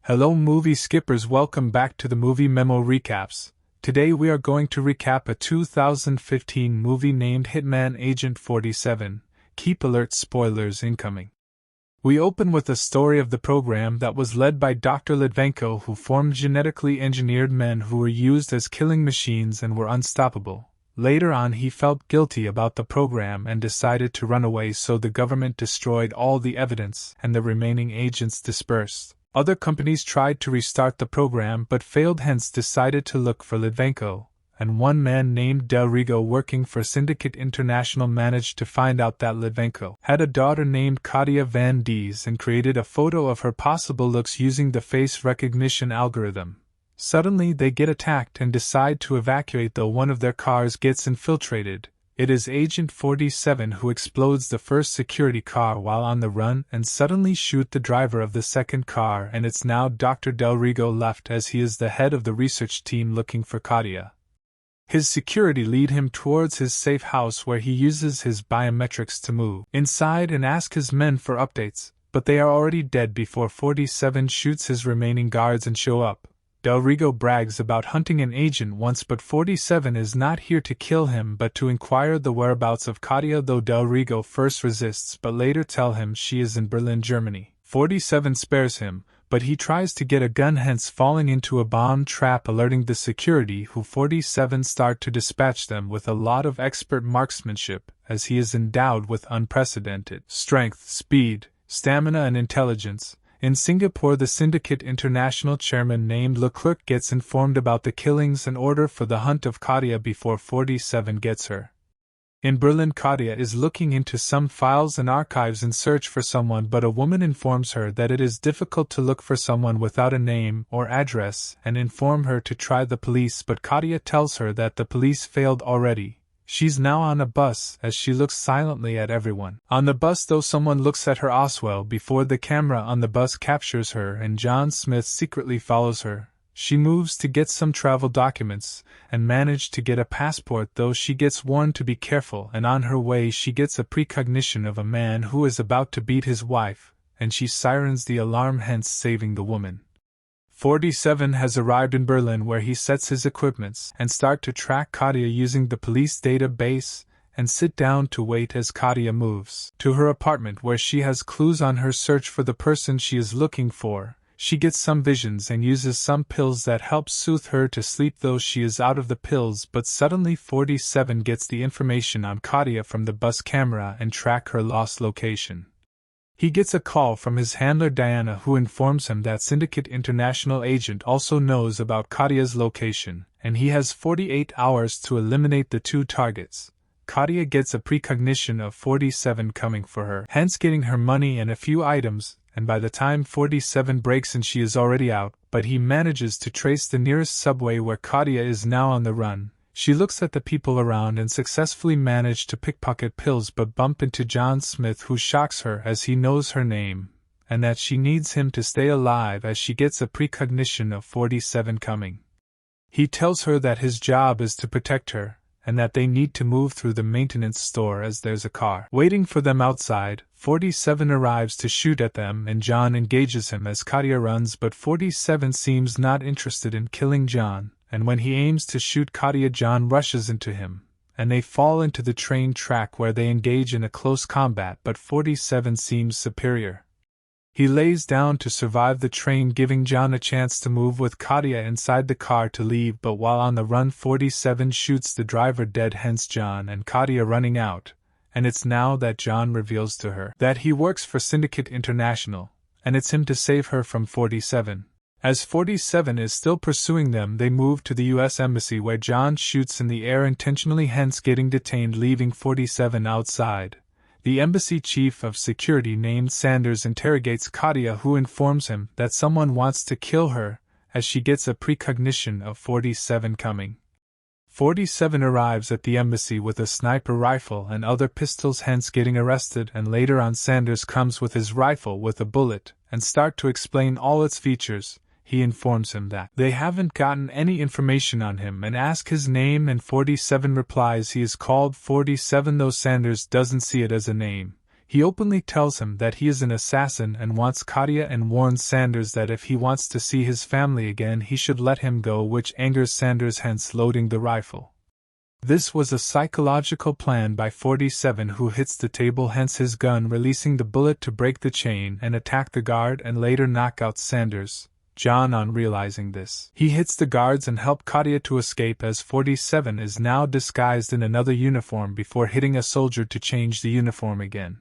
Hello movie skippers, welcome back to the Movie Memo Recaps. Today we are going to recap a 2015 movie named Hitman Agent 47. Keep alert, spoilers incoming. We open with a story of the program that was led by Dr. Litvenko, who formed genetically engineered men who were used as killing machines and were unstoppable. Later on he felt guilty about the program and decided to run away, so the government destroyed all the evidence and the remaining agents dispersed. Other companies tried to restart the program but failed, hence decided to look for Litvenko, and one man named Del Rigo working for Syndicate International managed to find out that Litvenko had a daughter named Katia Van Dies and created a photo of her possible looks using the face recognition algorithm. Suddenly they get attacked and decide to evacuate, though one of their cars gets infiltrated. It is Agent 47 who explodes the first security car while on the run and suddenly shoot the driver of the second car, and it's now Dr. Del Rigo left as he is the head of the research team looking for Katia. His security lead him towards his safe house where he uses his biometrics to move inside and ask his men for updates, but they are already dead before 47 shoots his remaining guards and show up. Del Rigo brags about hunting an agent once, but 47 is not here to kill him but to inquire the whereabouts of Katia, though Del Rigo first resists but later tell him she is in Berlin, Germany. 47 spares him, but he tries to get a gun, hence falling into a bomb trap, alerting the security, who 47 start to dispatch them with a lot of expert marksmanship, as he is endowed with unprecedented strength, speed, stamina and intelligence. In Singapore, the Syndicate International chairman named Leclerc gets informed about the killings and order for the hunt of Katia before 47 gets her. In Berlin, Katia is looking into some files and archives in search for someone, but a woman informs her that it is difficult to look for someone without a name or address and inform her to try the police, but Katia tells her that the police failed already. She's now on a bus as she looks silently at everyone. On the bus, though, someone looks at her Oswell before the camera on the bus captures her, and John Smith secretly follows her. She moves to get some travel documents and manage to get a passport, though she gets warned to be careful, and on her way she gets a precognition of a man who is about to beat his wife, and she sirens the alarm, hence saving the woman. 47 has arrived in Berlin, where he sets his equipments and start to track Katia using the police database and sit down to wait as Katia moves to her apartment, where she has clues on her search for the person she is looking for. She gets some visions and uses some pills that help soothe her to sleep, though she is out of the pills, but suddenly 47 gets the information on Katia from the bus camera and track her lost location. He gets a call from his handler Diana, who informs him that Syndicate International agent also knows about Katia's location, and he has 48 hours to eliminate the two targets. Katia gets a precognition of 47 coming for her, hence getting her money and a few items, and by the time 47 breaks in she is already out, but he manages to trace the nearest subway where Katia is now on the run. She looks at the people around and successfully manages to pickpocket pills, but bump into John Smith, who shocks her as he knows her name, and that she needs him to stay alive, as she gets a precognition of 47 coming. He tells her that his job is to protect her, and that they need to move through the maintenance store as there's a car waiting for them outside. 47 arrives to shoot at them, and John engages him as Katia runs, but 47 seems not interested in killing John. And when he aims to shoot Katia, John rushes into him, and they fall into the train track where they engage in a close combat, but 47 seems superior. He lays down to survive the train, giving John a chance to move with Katia inside the car to leave, but while on the run 47 shoots the driver dead, hence John and Katia running out, and it's now that John reveals to her that he works for Syndicate International, and it's him to save her from 47. As 47 is still pursuing them, they move to the U.S. Embassy, where John shoots in the air intentionally, hence getting detained, leaving 47 outside. The embassy chief of security named Sanders interrogates Katia, who informs him that someone wants to kill her, as she gets a precognition of 47 coming. 47 arrives at the embassy with a sniper rifle and other pistols, hence getting arrested, and later on Sanders comes with his rifle with a bullet and start to explain all its features. He informs him that they haven't gotten any information on him and ask his name, and 47 replies he is called 47, though Sanders doesn't see it as a name. He openly tells him that he is an assassin and wants Katia, and warns Sanders that if he wants to see his family again he should let him go, which angers Sanders, hence loading the rifle. This was a psychological plan by 47, who hits the table, hence his gun releasing the bullet to break the chain and attack the guard and later knock out Sanders. John, on realizing this, he hits the guards and helps Katia to escape, as 47 is now disguised in another uniform before hitting a soldier to change the uniform again.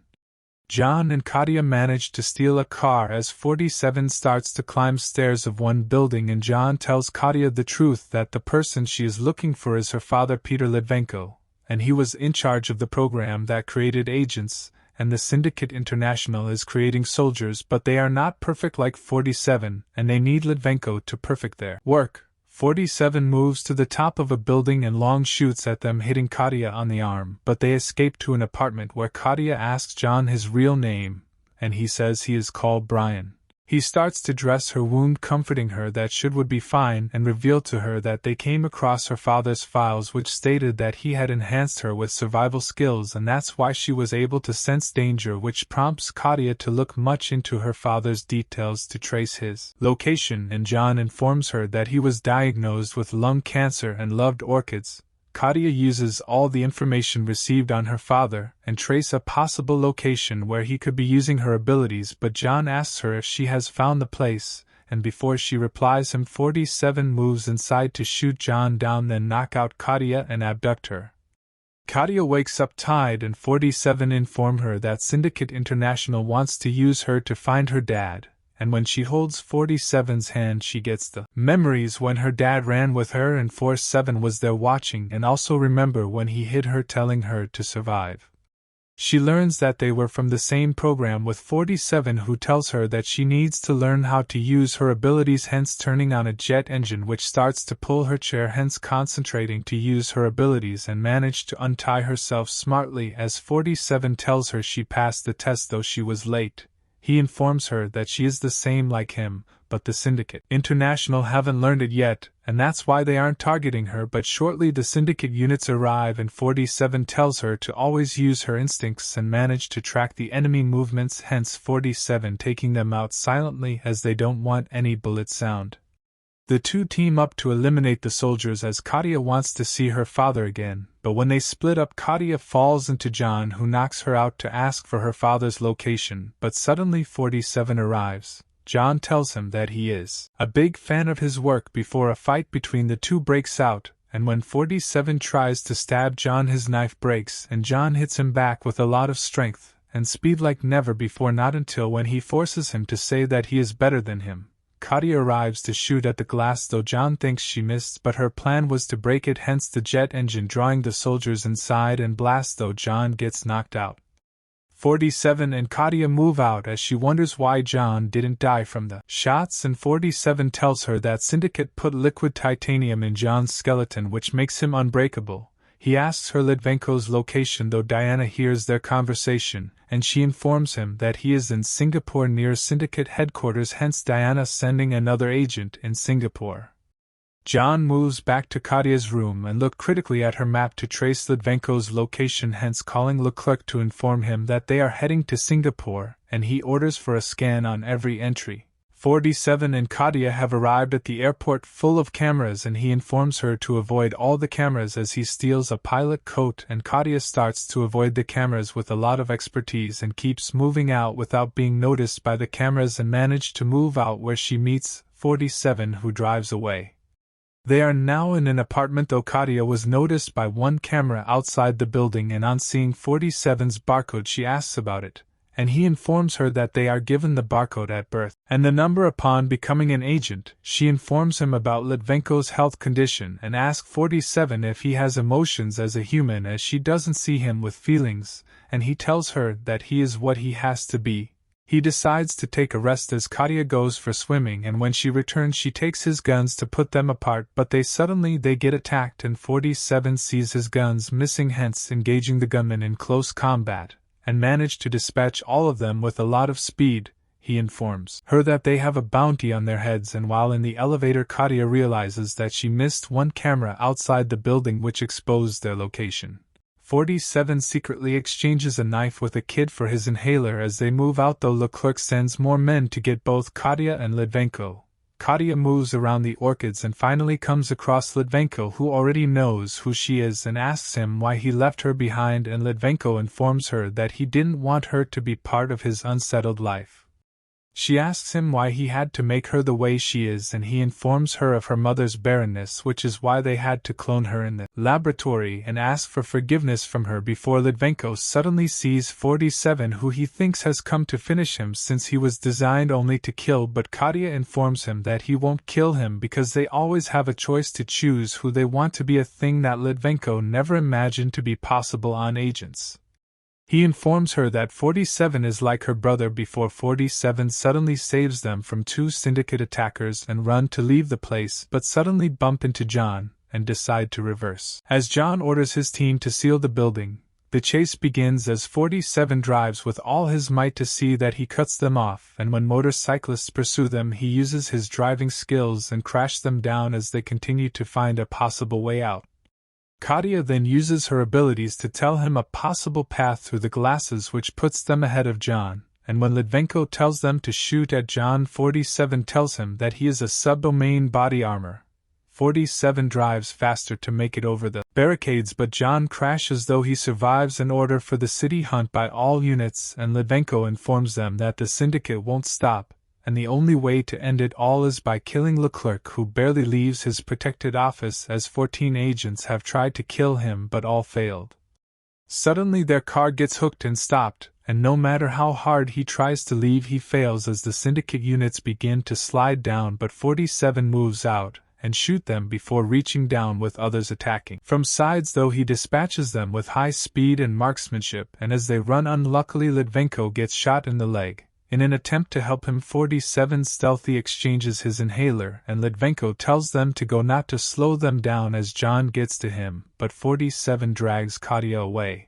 John and Katia manage to steal a car as 47 starts to climb stairs of one building, and John tells Katia the truth that the person she is looking for is her father, Peter Litvenko, and he was in charge of the program that created agents, and the Syndicate International is creating soldiers, but they are not perfect like 47, and they need Litvenko to perfect their work. 47 moves to the top of a building and Long shoots at them, hitting Katia on the arm, but they escape to an apartment where Katia asks John his real name, and he says he is called Brian. He starts to dress her wound, comforting her that she would be fine, and revealed to her that they came across her father's files which stated that he had enhanced her with survival skills, and that's why she was able to sense danger, which prompts Katia to look much into her father's details to trace his location, and John informs her that he was diagnosed with lung cancer and loved orchids. Katia uses all the information received on her father and trace a possible location where he could be using her abilities, but John asks her if she has found the place, and before she replies him, 47 moves inside to shoot John down, then knock out Katia and abduct her. Katia wakes up tired, and 47 inform her that Syndicate International wants to use her to find her dad. And when she holds 47's hand she gets the memories when her dad ran with her and 47 was there watching, and also remember when he hid her, telling her to survive. She learns that they were from the same program with 47, who tells her that she needs to learn how to use her abilities, hence turning on a jet engine which starts to pull her chair, hence concentrating to use her abilities, and manage to untie herself smartly as 47 tells her she passed the test though she was late. He informs her that she is the same like him, but the Syndicate International haven't learned it yet, and that's why they aren't targeting her. But shortly the Syndicate units arrive, and 47 tells her to always use her instincts and manage to track the enemy movements, hence 47 taking them out silently as they don't want any bullet sound. The two team up to eliminate the soldiers as Katia wants to see her father again, but when they split up Katia falls into John, who knocks her out to ask for her father's location, but suddenly 47 arrives. John tells him that he is a big fan of his work before a fight between the two breaks out, and when 47 tries to stab John his knife breaks and John hits him back with a lot of strength and speed like never before, not until when he forces him to say that he is better than him. Katia arrives to shoot at the glass though John thinks she missed, but her plan was to break it, hence the jet engine drawing the soldiers inside and blast though John gets knocked out. 47 and Katia move out as she wonders why John didn't die from the shots, and 47 tells her that Syndicate put liquid titanium in John's skeleton which makes him unbreakable. He asks her Litvenko's location though Diana hears their conversation, and she informs him that he is in Singapore near Syndicate headquarters, hence Diana sending another agent in Singapore. John moves back to Katia's room and looks critically at her map to trace Litvenko's location, hence calling Leclerc to inform him that they are heading to Singapore, and he orders for a scan on every entry. 47 and Katia have arrived at the airport full of cameras, and he informs her to avoid all the cameras as he steals a pilot coat, and Katia starts to avoid the cameras with a lot of expertise and keeps moving out without being noticed by the cameras and manage to move out where she meets 47, who drives away. They are now in an apartment though Katia was noticed by one camera outside the building, and on seeing 47's barcode she asks about it, and he informs her that they are given the barcode at birth and the number upon becoming an agent. She informs him about Litvenko's health condition and asks 47 if he has emotions as a human, as she doesn't see him with feelings, and he tells her that he is what he has to be. He decides to take a rest as Katia goes for swimming, and when she returns she takes his guns to put them apart, but they get attacked and 47 sees his guns missing, hence engaging the gunmen in close combat, and manage to dispatch all of them with a lot of speed. He informs her that they have a bounty on their heads, and while in the elevator Katia realizes that she missed one camera outside the building which exposed their location. 47 secretly exchanges a knife with a kid for his inhaler as they move out, though Leclerc sends more men to get both Katya and Litvenko. Katya moves around the orchids and finally comes across Litvenko, who already knows who she is and asks him why he left her behind, and Litvenko informs her that he didn't want her to be part of his unsettled life. She asks him why he had to make her the way she is, and he informs her of her mother's barrenness, which is why they had to clone her in the laboratory, and asks for forgiveness from her before Litvenko suddenly sees 47, who he thinks has come to finish him since he was designed only to kill, but Katya informs him that he won't kill him because they always have a choice to choose who they want to be, a thing that Litvenko never imagined to be possible on agents. He informs her that 47 is like her brother before 47 suddenly saves them from 2 syndicate attackers and run to leave the place, but suddenly bump into John and decide to reverse. As John orders his team to seal the building, the chase begins as 47 drives with all his might to see that he cuts them off, and when motorcyclists pursue them he uses his driving skills and crashes them down as they continue to find a possible way out. Katya then uses her abilities to tell him a possible path through the glasses, which puts them ahead of John, and when Litvenko tells them to shoot at John, 47 tells him that he is a subdomain body armor. 47 drives faster to make it over the barricades, but John crashes, though he survives an order for the city hunt by all units, and Litvenko informs them that the syndicate won't stop, and the only way to end it all is by killing Leclerc, who barely leaves his protected office as 14 agents have tried to kill him but all failed. Suddenly their car gets hooked and stopped, and no matter how hard he tries to leave he fails as the syndicate units begin to slide down, but 47 moves out and shoot them before reaching down with others attacking from sides, though he dispatches them with high speed and marksmanship, and as they run unluckily Litvenko gets shot in the leg. In an attempt to help him, 47 stealthy exchanges his inhaler, and Litvenko tells them to go, not to slow them down as John gets to him, but 47 drags Katya away.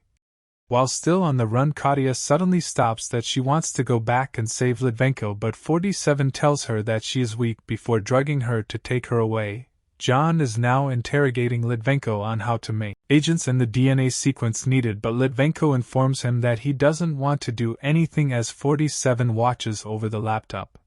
While still on the run, Katya suddenly stops that she wants to go back and save Litvenko, but 47 tells her that she is weak before drugging her to take her away. John is now interrogating Litvenko on how to make agents and the DNA sequence needed, but Litvenko informs him that he doesn't want to do anything as 47 watches over the laptop.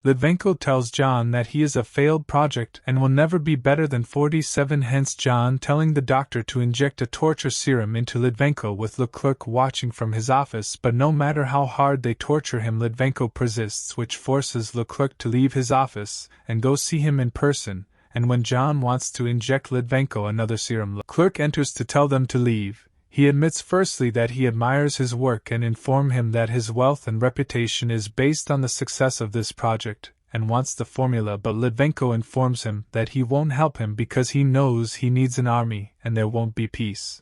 Litvenko tells John that he is a failed project and will never be better than 47, hence John telling the doctor to inject a torture serum into Litvenko with Leclerc watching from his office, but no matter how hard they torture him Litvenko persists, which forces Leclerc to leave his office and go see him in person. And when John wants to inject Litvenko another serum, Leclerc enters to tell them to leave. He admits firstly that he admires his work and informs him that his wealth and reputation is based on the success of this project, and wants the formula, but Litvenko informs him that he won't help him because he knows he needs an army and there won't be peace.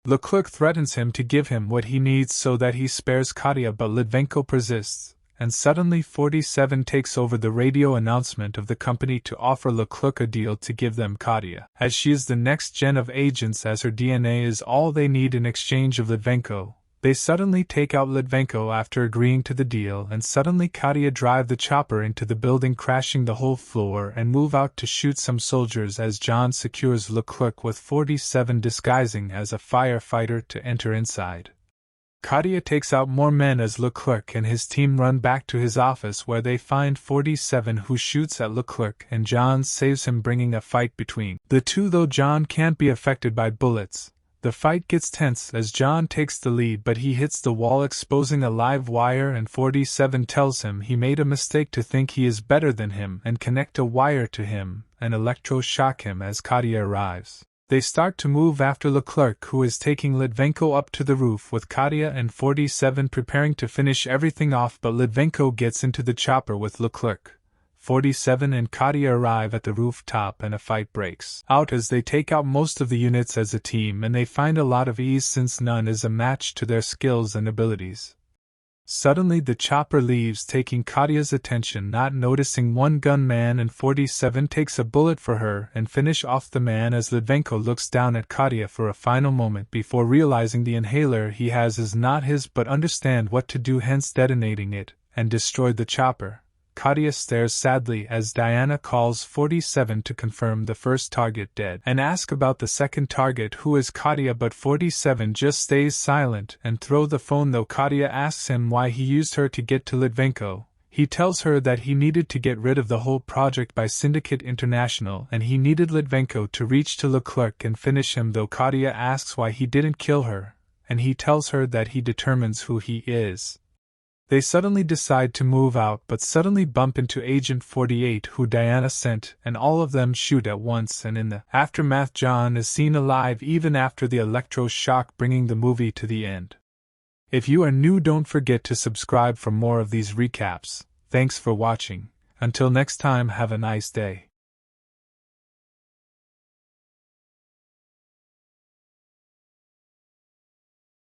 Leclerc threatens him to give him what he needs so that he spares Katya, but Litvenko persists. And suddenly 47 takes over the radio announcement of the company to offer Leclerc a deal to give them Katya, as she is the next gen of agents, as her DNA is all they need in exchange of Litvenko. They suddenly take out Litvenko after agreeing to the deal, and suddenly Katya drive the chopper into the building, crashing the whole floor, and move out to shoot some soldiers as John secures Leclerc with 47 disguising as a firefighter to enter inside. Katya takes out more men as Leclerc and his team run back to his office, where they find 47, who shoots at Leclerc, and John saves him, bringing a fight between the two, though John can't be affected by bullets. The fight gets tense as John takes the lead, but he hits the wall, exposing a live wire, and 47 tells him he made a mistake to think he is better than him and connect a wire to him and electroshock him as Katya arrives. They start to move after Leclerc, who is taking Litvenko up to the roof with Katya and 47 preparing to finish everything off, but Litvenko gets into the chopper with Leclerc. 47 and Katya arrive at the rooftop and a fight breaks out as they take out most of the units as a team, and they find a lot of ease since none is a match to their skills and abilities. Suddenly the chopper leaves, taking Katya's attention, not noticing one gunman, and 47 takes a bullet for her and finish off the man as Litvenko looks down at Katya for a final moment before realizing the inhaler he has is not his, but understand what to do, hence detonating it and destroyed the chopper. Katia stares sadly as Diana calls 47 to confirm the first target dead and ask about the second target who is Katia, but 47 just stays silent and throw the phone though Katia asks him why he used her to get to Litvenko. He tells her that he needed to get rid of the whole project by Syndicate International and he needed Litvenko to reach to Leclerc and finish him, though Katia asks why he didn't kill her, and he tells her that he determines who he is. They suddenly decide to move out but suddenly bump into Agent 48 who Diana sent, and all of them shoot at once, and in the aftermath John is seen alive even after the electroshock, bringing the movie to the end. If you are new, don't forget to subscribe for more of these recaps. Thanks for watching. Until next time, have a nice day.